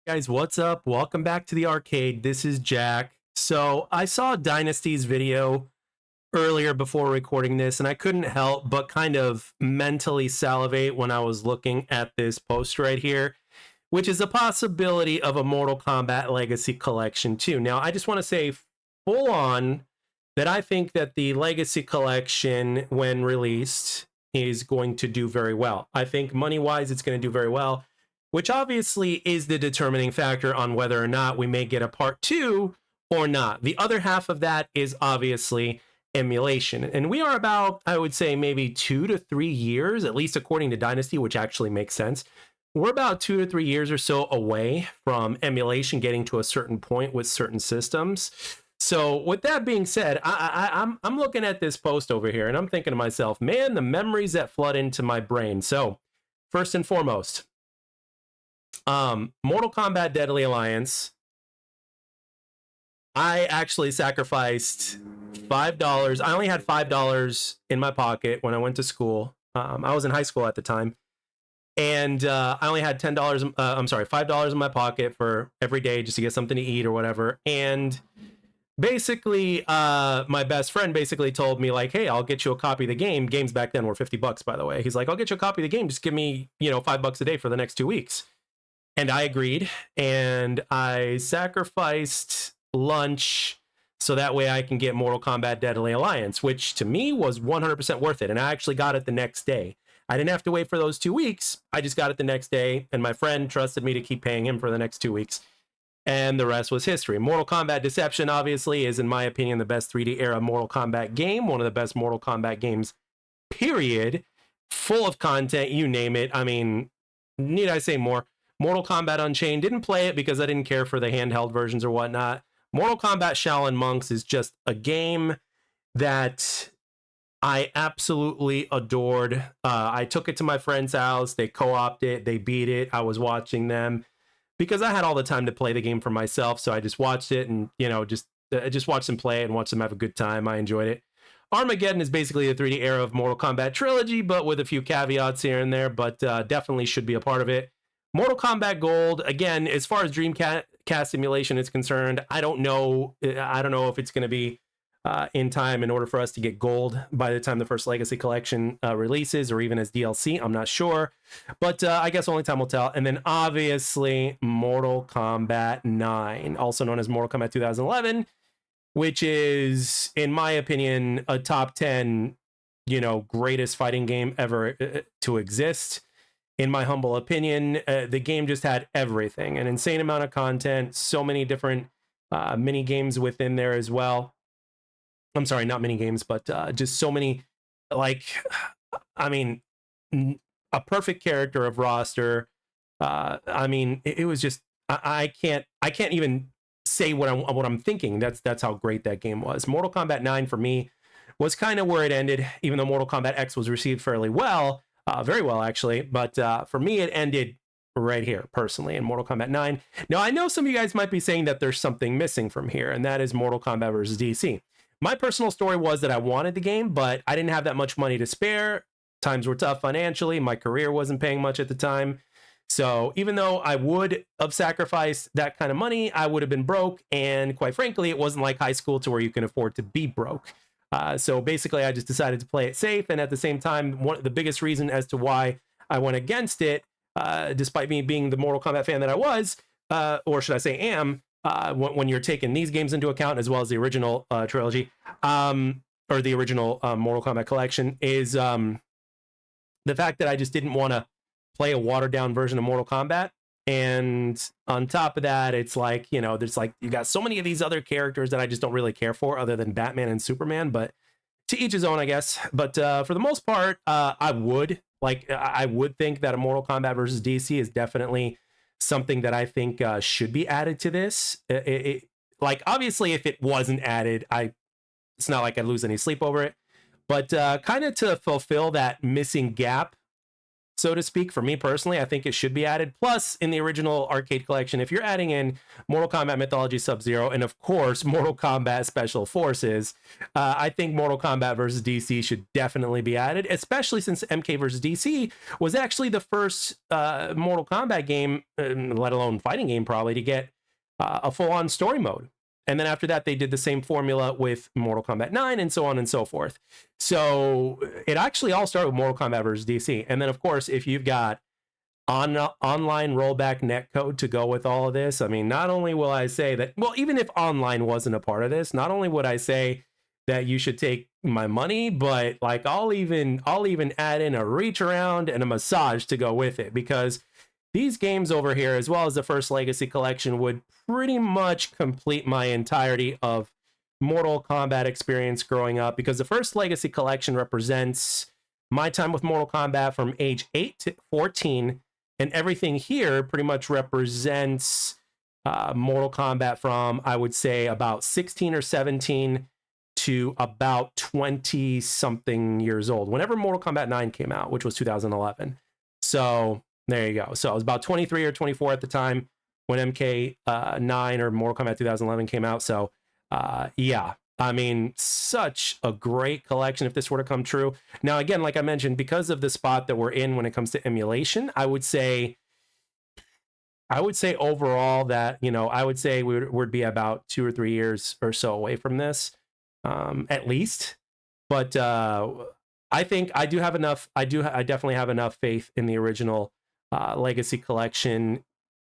Guys, what's up? Welcome back to the arcade. This is Jack. So I saw Dynasty's video earlier before recording this, and I couldn't help but kind of mentally salivate when I was looking at this post right here, which is a possibility of a Mortal Kombat Legacy Collection too. Now, I just want to say full on that I think that the Legacy Collection, when released, is going to do very well. I think money-wise, it's going to do very well, which obviously is the determining factor on whether or not we may get a part 2 or not. The other half of that is obviously emulation. And we are about, I would say, maybe 2 to 3 years, at least according to Dynasty, which actually makes sense. We're about 2 to 3 years or so away from emulation getting to a certain point with certain systems. So with that being said, I'm looking at this post over here and I'm thinking to myself, man, the memories that flood into my brain. So first and foremost, Mortal Kombat Deadly Alliance, I actually sacrificed $5. I only had $5 in my pocket when I went to school. I was in high school at the time. And I only had $5 in my pocket for every day just to get something to eat or whatever. And basically, my best friend basically told me, like, hey, I'll get you a copy of the game. Games back then were $50, by the way. He's like, I'll get you a copy of the game. Just give me, $5 a day for the next 2 weeks. And I agreed, and I sacrificed lunch so that way I can get Mortal Kombat Deadly Alliance, which to me was 100% worth it. And I actually got it the next day. I didn't have to wait for those 2 weeks. I just got it the next day, and my friend trusted me to keep paying him for the next 2 weeks. And the rest was history. Mortal Kombat Deception, obviously, is, in my opinion, the best 3D era Mortal Kombat game. One of the best Mortal Kombat games, period. Full of content, you name it. I mean, need I say more? Mortal Kombat Unchained, didn't play it because I didn't care for the handheld versions or whatnot. Mortal Kombat Shaolin Monks is just a game that I absolutely adored. I took it to my friend's house. They co-opted it. They beat it. I was watching them because I had all the time to play the game for myself. So I just watched it and, just watched them play and watched them have a good time. I enjoyed it. Armageddon is basically the 3D era of Mortal Kombat trilogy, but with a few caveats here and there, but definitely should be a part of it. Mortal Kombat Gold, again, as far as Dreamcast simulation is concerned, I don't know if it's going to be in time in order for us to get gold by the time the first Legacy Collection releases, or even as DLC. I'm not sure, but I guess only time will tell. And then obviously Mortal Kombat 9, also known as Mortal Kombat 2011, which is, in my opinion, a top 10, greatest fighting game ever to exist. In my humble opinion, the game just had everything, an insane amount of content, so many different mini games within there as well. I'm sorry, not mini games, but just so many, a perfect character of roster. It was just, I can't even say what I'm thinking. That's how great that game was. Mortal Kombat 9 for me was kind of where it ended, even though Mortal Kombat X was received fairly well. Very well, actually. But for me, it ended right here, personally, in Mortal Kombat 9. Now, I know some of you guys might be saying that there's something missing from here, and that is Mortal Kombat versus DC. My personal story was that I wanted the game, but I didn't have that much money to spare. Times were tough financially. My career wasn't paying much at the time. So even though I would have sacrificed that kind of money, I would have been broke. And quite frankly, it wasn't like high school to where you can afford to be broke. So basically, I just decided to play it safe. And at the same time, the biggest reason as to why I went against it, despite me being the Mortal Kombat fan that I was, or should I say am, when you're taking these games into account, as well as the original trilogy, or the original Mortal Kombat collection, is the fact that I just didn't want to play a watered down version of Mortal Kombat. And on top of that, it's like, there's like, you got so many of these other characters that I just don't really care for, other than Batman and Superman, but to each his own, I guess. But for the most part, I would think that a Mortal Kombat versus DC is definitely something that I think should be added to this. Like, obviously, if it wasn't added, it's not like I'd lose any sleep over it, but kind of to fulfill that missing gap. so to speak. For me personally, I think it should be added. Plus, in the original arcade collection, if you're adding in Mortal Kombat Mythology Sub-Zero and, of course, Mortal Kombat Special Forces, I think Mortal Kombat versus DC should definitely be added, especially since MK versus DC was actually the first Mortal Kombat game, let alone fighting game probably, to get a full-on story mode. And then after that, they did the same formula with Mortal Kombat 9 and so on and so forth. So it actually all started with Mortal Kombat versus DC. And then, of course, if you've got online rollback netcode to go with all of this, I mean, not only will I say that, well, even if online wasn't a part of this, not only would I say that you should take my money, but like I'll even add in a reach around and a massage to go with it, because these games over here, as well as the first Legacy Collection, would pretty much complete my entirety of Mortal Kombat experience growing up, because the first Legacy Collection represents my time with Mortal Kombat from age 8 to 14, and everything here pretty much represents Mortal Kombat from, I would say, about 16 or 17 to about 20 something years old, whenever Mortal Kombat 9 came out, which was 2011. So there you go. So I was about 23 or 24 at the time when MK 9 or Mortal Kombat 2011 came out. So yeah, I mean, such a great collection if this were to come true. Now, again, like I mentioned, because of the spot that we're in when it comes to emulation, I would say overall that, you know, I would say we'd be about 2 or 3 years or so away from this, at least. But I think I do have enough. I definitely have enough faith in the original Legacy Collection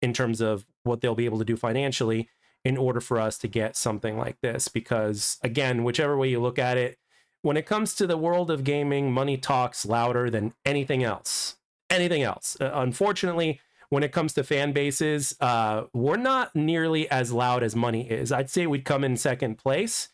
in terms of what they'll be able to do financially in order for us to get something like this. Because again, whichever way you look at it, when it comes to the world of gaming, money talks louder than anything else. Unfortunately, when it comes to fan bases, we're not nearly as loud as money is. I'd say we'd come in second place,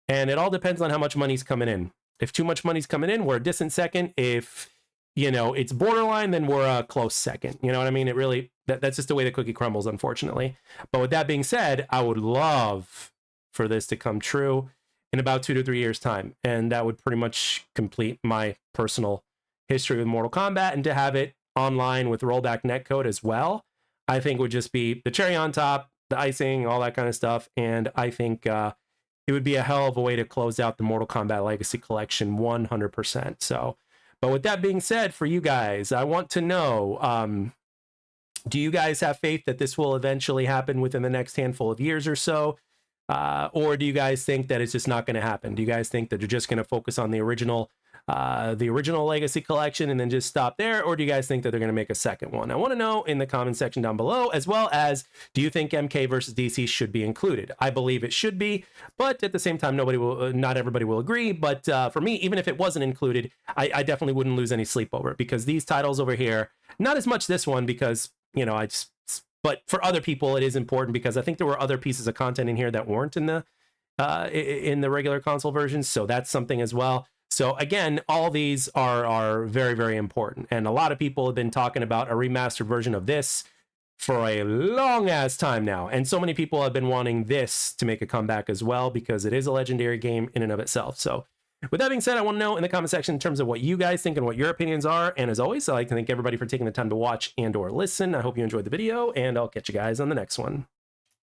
and it all depends on how much money's coming in. If too much money's coming in, we're a distant second. If, you know, it's borderline, then we're a close second. You know what I mean? It really, that's just the way the cookie crumbles, unfortunately. But with that being said, I would love for this to come true in about 2 to 3 years' time. And that would pretty much complete my personal history with Mortal Kombat. And to have it online with rollback netcode as well, I think would just be the cherry on top, the icing, all that kind of stuff. And I think it would be a hell of a way to close out the Mortal Kombat Legacy Collection 100%. So, but with that being said, for you guys, I want to know, do you guys have faith that this will eventually happen within the next handful of years or so? Or do you guys think that it's just not going to happen? Do you guys think that you're just going to focus on the original Legacy Collection and then just stop there? Or do you guys think that they're going to make a second one? I want to know in the comment section down below, as well as, do you think MK versus DC should be included? I believe it should be, but at the same time, not everybody will agree. But for me, even if it wasn't included, I definitely wouldn't lose any sleep over it, because these titles over here, not as much this one, because, you know, but for other people, it is important, because I think there were other pieces of content in here that weren't in the regular console versions. So that's something as well. So again, all these are very, very important. And a lot of people have been talking about a remastered version of this for a long ass time now. And so many people have been wanting this to make a comeback as well, because it is a legendary game in and of itself. So with that being said, I want to know in the comment section in terms of what you guys think and what your opinions are. And as always, I'd like to thank everybody for taking the time to watch and or listen. I hope you enjoyed the video, and I'll catch you guys on the next one.